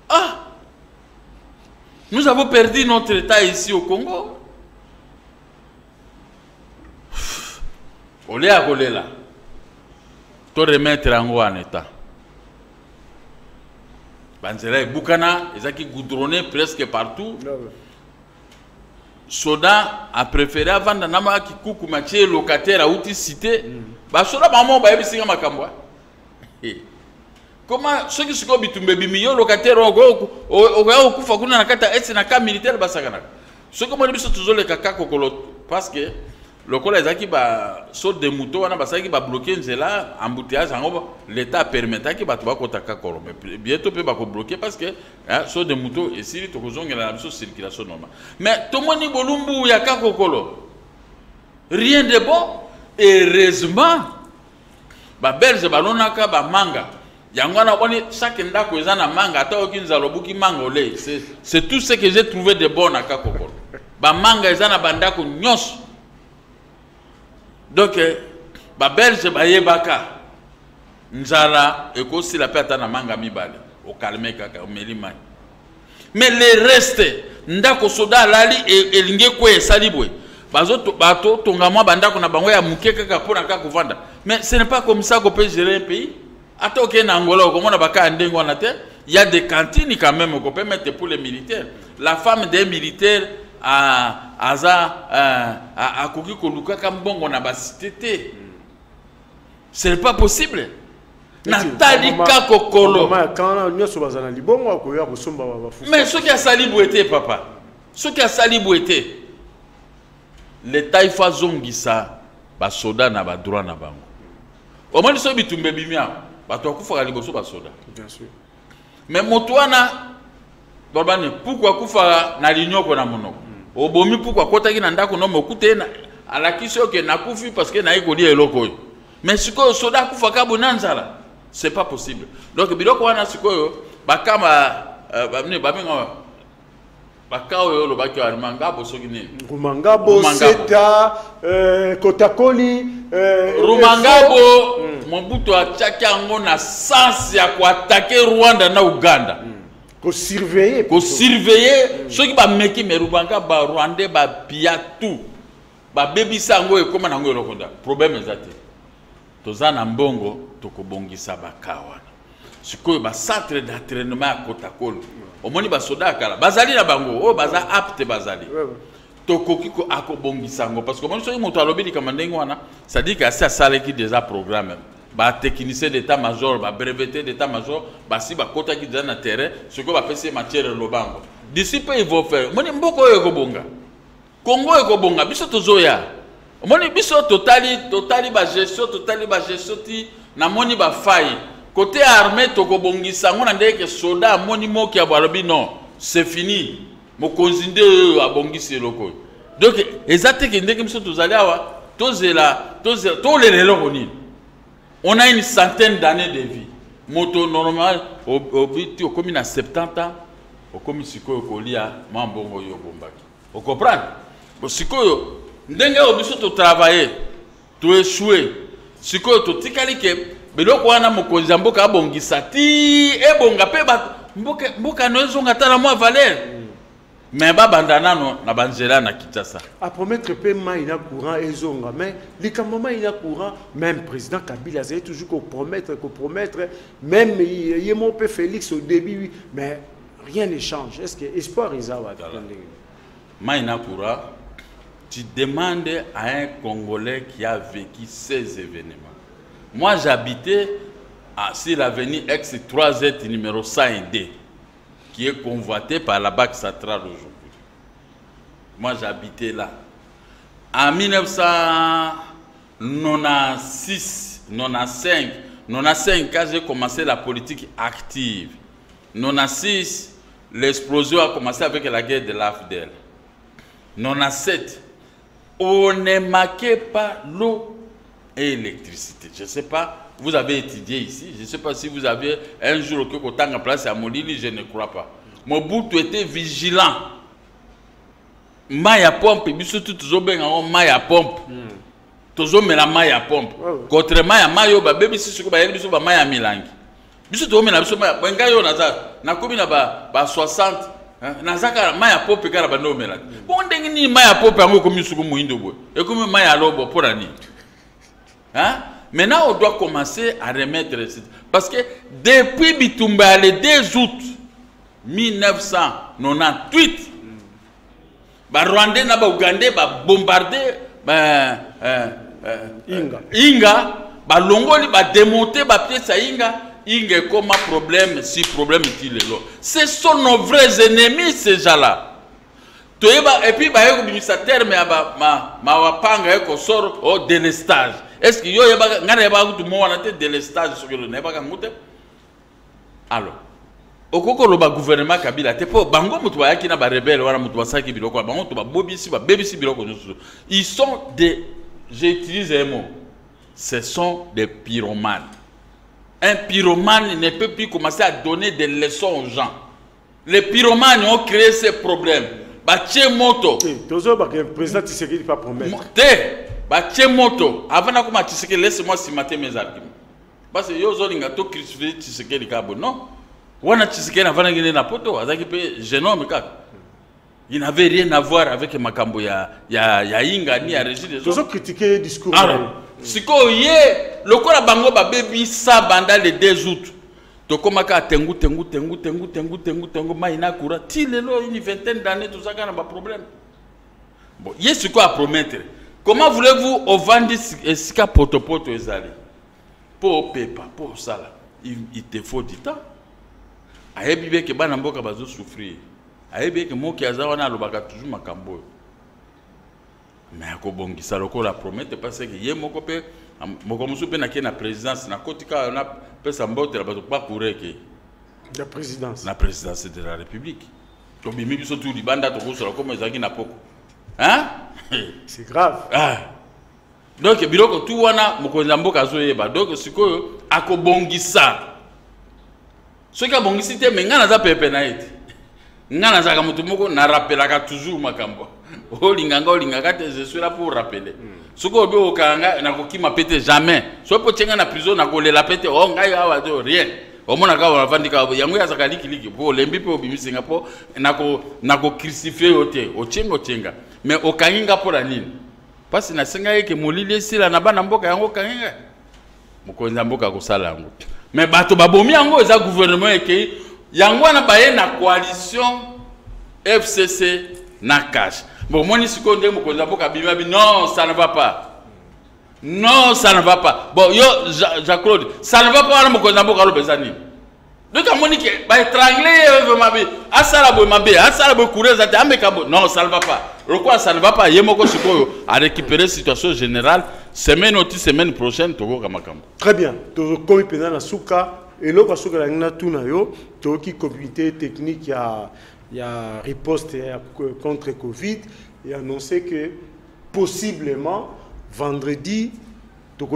Ah! Nous avons perdu notre état ici au Congo. Olé à Olé là. To remettre en état. Banzela et Boukana, ils ont goudronné presque partout. Soda a préféré avant d'anamer qui coucou matché locataire à outil cité. Bah soda maman bah ebi singa makambwa. Comment ceux qui sont bitumbe bimiyo locataire au kufa kuna nakata etse na camp militaire basakana. Ceux qui m'ont dit toujours les kaka kokolo parce que le collège a qui ba saute des moutons wana basaki ba bloquer nzela embouteillage en l'état permettait qui ba tuba kotaka kolo mais bientôt peut ba ko bloquer parce que saute des moutons et si to kozonga la circulation normale. Mais to moni bolumbu ya kakokolo. Rien de bon. Heureusement ba belge balonaka ba manga. Yangwana oni chaque ndako ezana manga ata okinza lobuki manga ole. C'est tout ce que j'ai trouvé de bon à kakokolo. Ba manga ezana bandako nyos. Donc, ba belge ba yebaka nzala ekosi la peta na manga mibale au calme kaka au melima. Mais le reste ndako soda lali elinge ko esalibwe. Bato tongama bandako na bango ya muke kaka pona kaka kovanda. Mais ce n'est pas comme ça qu'on peut gérer un pays. Attends que na Angola comme on a baka ndengo na terre, il y a des cantines quand même qu'on peut mettre pour les militaires. La femme des militaires à Koki Koluka Kambongo na basité. Ce n'est pas possible. Nathalie Kakokolo. Mais ce qui a sali bouete, papa. Ce qui a sali bouete. L'État il faut zongisa ba soda na ba droit na bango. Au moins so bitumbe bimia ba to kufa liboso ba soda. Bien sûr. Mais motoana babane pourquoi kufa na linyoko na monoko. Obomi pourquoi kotaki na ndako no mokute na alakiso ke na kufi parce que na ikoli eloko. Mais siko soda kufa ka bonanzala. C'est pas possible. Donc biloko wana siko bakama bamne babinga bakao yo lo bakio Rumangabo sokine. Rumangabo Seta Kotakoli Rumangabo Mobutu achaki yango na sens ya ko attaquer Rwanda na Uganda. Ko surveiller. Ceux qui ba meki me Rumangabo ba Rwandais ba pia tout. Ba bebisa ngo e koma na ngo lokonda. Problème ezate. Tozana mbongo tokobongisa bakawa. Sikoyo ba centre d'entraînement à Kotakoli. Omoni ba soda kala bazali na bango o baza apte bazali. Tokoki ko akobongisa ngo parce que mon soki moto alobi kama ndenge wana ça dit que ça sale qui déjà programme. Ba technicien d'état-major, ba breveté d'état-major, ba si ba kota ki déjà na terrain, ce que ba pese matière lobango. D'ici peu ils vont faire. Moni mboko yo kobonga. Congo yo kobonga biso tozoya. Moni biso totali ba gestion ti na moni ba faille. Côté armée tokobongisa ngona ndeke soda moni moki ya balobi non, c'est fini. Mo konzinde abongisi loko. Donc ezate ke ndeke biso tozali awa tozela tolelelo koni. On a une centaine d'années de vie. Moto normal au biti au comme na 70 ans, au comme sikoyo kolia mambongo yo bombaki. Vous comprenez? Bo sikoyo ndenge obiso to travailler, to échouer. Sikoyo to tikali ke biloko wana mokonzi ya mboka abongisa ti ebonga pe mboka no ezonga tala mwa valeur. mais ba bandana no na banjela na Kinshasa à promettre paiement il y a courant et zonga mais les moments il y a courant même président Kabila a toujours qu'on promettre même Yemope Félix au début mais rien ne change. Est-ce que espoir ils ont Maïna courant tu demandes à un Congolais qui a vécu ces événements. Moi j'habitais sur l'avenue X3Z numéro 100D qui est convoité par la Banque centrale aujourd'hui. Moi, j'habitais là. En 1996, 95, quand j'ai commencé la politique active, 96, l'explosion a commencé avec la guerre de l'AFDEL. 97, on ne manquait pas l'eau et l'électricité. Je ne sais pas. Vous avez étudié ici, je ne sais pas si vous avez un jour que vous avez place à Molili, je ne crois pas. Mobutu était vigilant. Maya pompe, biso toujours bien en maya pompe. Toujours mais la maya pompe. Contrairement à mayo ba baby si suko ba yeli biso ba maya milangi. Biso to mena biso maya benga yo naza na komi na ba 60 nazaka maya pompe kala ba no mela. Bon ndengi ni maya pompe ngo komi suko muindo boy. Et komi maya lobo pour ani. Hein? Maintenant, on doit commencer à remettre le site. Parce que depuis Bitumba, le 2 août 1998, les Rwandais et les Ougandais ont bombardé Inga. Les Longoli ont démonté les pièces à Inga. Inga est comme un problème, si problème est il est là. Ce sont nos vrais ennemis, ces gens-là. Et puis, il y a terme, ma sort au délestage. Est-ce qu'il y a un délestage sur le nez? Alors, au cours du gouvernement Kabila, ils sont des, j'utilise un mot, ce sont des pyromanes. Un pyromane ne peut plus commencer à donner des leçons aux gens. Les pyromanes ont créé ces problèmes. Moto. Le président Tshisekedi pas promettre. Moto. Avant de Tshisekedi, laisse-moi cimater mes arguments. Parce que yo zolinga to crucifier Tshisekedi kabo non. Wana Tshisekedi avant de na poto, azaki pe génome kaka. Il n'avait rien à voir avec Makambo ya Inga ni ya Régis des autres. Ils ont critiqué le discours. Alors, siko ye lokola bango ba baby sa banda le 2 août. Tokomaka tengu maina kura ti lelo une vingtaine d'années tout ça kana ba problème. Bon, yesu quoi à promettre. Comment voulez-vous au vendre sika poto ezali? Pour pepa, pour ça là, il te faut du temps. Ayebi be ke bana mboka bazo souffrir. Ayebi ke moki azawana lobaka toujours makambo. Mais akobongisa lokola promettre parce que ye moko pe moko musu pe na ke na présidence na kotika na pesa mbote la bato pas courir que la présidence de la République. Comme bimi biso tout libanda to ko comme ezaki na poko. Hein? C'est grave. Ah. Donc biloko tout wana mokonza mboka zo yeba. Donc sikoyo akobongisa. Soki abongisi te menga na za pepe na ete. Ngana za ka mutu moko na rappelaka toujours makambo. Je suis là pour rappeler. Ce que vous avez na pété jamais. Soit pour tenir na prison na la pété oh ngai awa do rien. Au moins na ka vandika yango ya zakali kiliki pour lembi pe obimi Singapour na ko crucifier ote ochenga. Mais au kaninga pour la nini. Parce que na senga yeke molili sila na bana mboka yango kaninga. Mokonza mboka ko sala yango. Mais bato babomi yango eza gouvernement eke yango na baye na coalition FCC na cash. Bon, moi, non, ça ne va pas. Non, ça ne va pas. Bon, yo, Jacques-Claude, ça ne va pas. Donc, non, ça ne va pas. Pourquoi ça ne va pas? À récupérer la situation générale, semaine ou semaine prochaine, très bien. Comme il y a souka, et là, parce que la comité technique, il y a riposte contre Covid et annoncé que possiblement vendredi, il y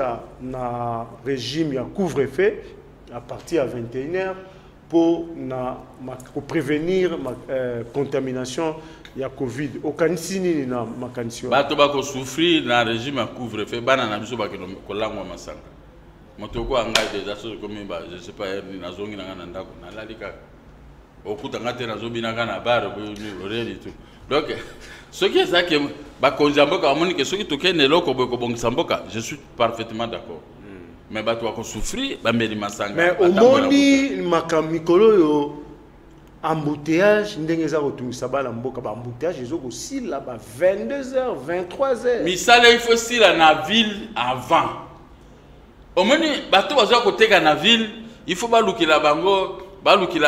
a un régime de couvre-feu à partir de 21h pour prévenir la contamination de Covid. Aucun signe n'a pas de souffrir dans le régime de couvre-feu. Je ne sais pas, au coup d'angate na zobina kana bar rien du tout. Donc ce qui est ça que ba konjamboka amoni que ce qui toke ne loko boko bongsamboka, je suis parfaitement d'accord. Mais ba to ko souffrir ba meli masanga. Mais au moni makamikolo yo embouteillage ndenge za kotumisa bala mboka ba embouteillage ezoko si là ba 22h 23h. Misala il faut si la na ville avant. Au moni bato bazo ko teka na ville, il faut ba lukila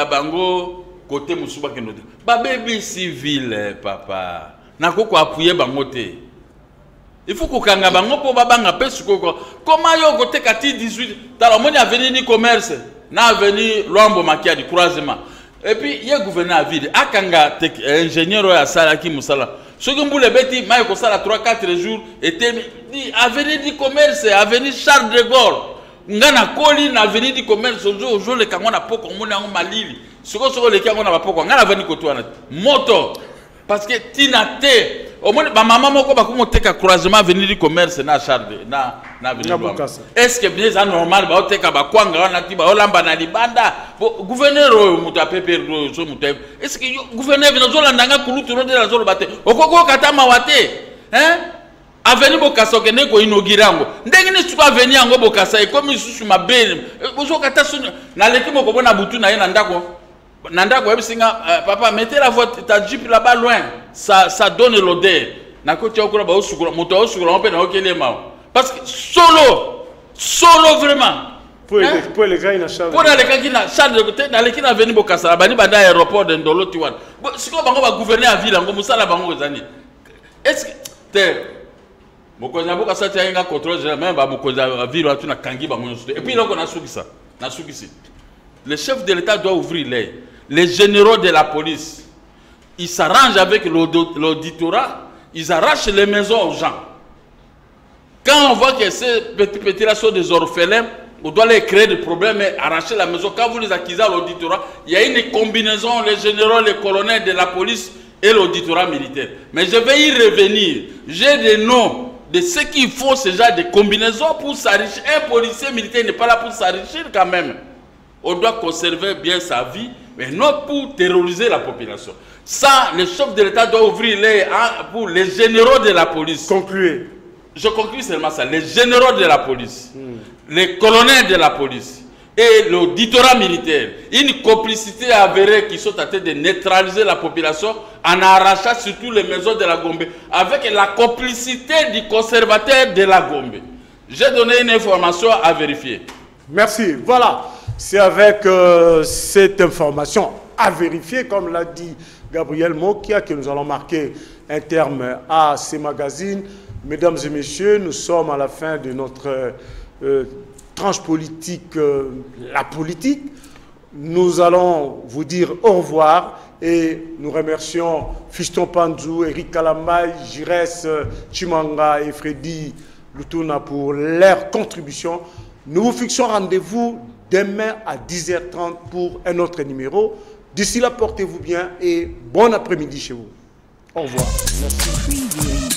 bango côté musuba kenote. Ba bébé civil papa. Na ko appuyer bango te. Il faut que kanga bango po babanga pesu ko. Comment yo ko teka ti 18 tala moni avenue ni commerce na avenue Lwambo Makia du croisement. Et puis il y a gouverneur à ville akanga ingénieur ya sala ki musala. Soki mbule beti mai ko sala 3-4 jours était avenue du commerce avenue Charles de Gaulle. Ngana koli na avenue du commerce ojo le kango na poko mona ngo malili. Soko le kango na poko ngana avenue ko toana. Moto parce que tinate au moins ba maman moko ba ko teka croisement avenue du commerce na Charles na avenue. Est-ce que bien ça normal ba oteka ba kwanga na ti ba olamba na libanda gouverneur mutu apepe so mutu est-ce que gouverneur vino zolanda nga kulutu ro de la zolo bate okoko katama wate hein avenue Bokassa okene ko inaugurango ndenge ni suka avenue yango Bokassa e komi susu mabele bozo kata sunu na leki moko bona butu na ye na ndako ebisinga papa mettez la voiture ta jeep là-bas loin ça donne l'odeur na ko tia okura ba osukura moto osukura on peut na okelema parce que solo vraiment pour les gars na Charles pour les gars qui na Charles de côté na leki na avenue Bokassa bani banda aéroport de Ndolo Tiwan siko bango ba gouverner à ville ngo musala bango zani est-ce que Mokonza Bokassa tia nga contrôle général même ba mokonza ville wa tuna kangi bango et puis là on a sukisa na sukisi le chef de l'État doit ouvrir les généraux de la police. Ils s'arrangent avec l'auditorat, ils arrachent les maisons aux gens. Quand on voit que ces petits-là sont des orphelins, on doit les créer des problèmes et arracher la maison. Quand vous les accusez à l'auditorat, il y a une combinaison, les généraux, les colonels de la police et l'auditorat militaire. Mais je vais y revenir. J'ai des noms de ceux qui font ce genre de combinaison pour s'enrichir. Un policier militaire n'est pas là pour s'enrichir quand même. On doit conserver bien sa vie, mais non pour terroriser la population. Ça, le chef de l'État doit ouvrir pour les généraux de la police. Concluez. Je conclue seulement ça. Les généraux de la police, les colonels de la police et l'auditorat militaire. Une complicité avérée qui sont en train de neutraliser la population en arrachant surtout les maisons de la Gombe avec la complicité du conservateur de la Gombe. J'ai donné une information à vérifier. Merci. Voilà. C'est avec cette information à vérifier, comme l'a dit Gabriel Mokia, que nous allons marquer un terme à ces magazines. Mesdames et messieurs, nous sommes à la fin de notre tranche politique, la politique. Nous allons vous dire au revoir et nous remercions Fiston Panzou, Eric Kalamay, Jires Chimanga et Freddy Lutuna pour leur contribution. Nous vous fixons rendez-vous demain à 10h30 pour un autre numéro. D'ici là, portez-vous bien et bon après-midi chez vous. Au revoir. Merci.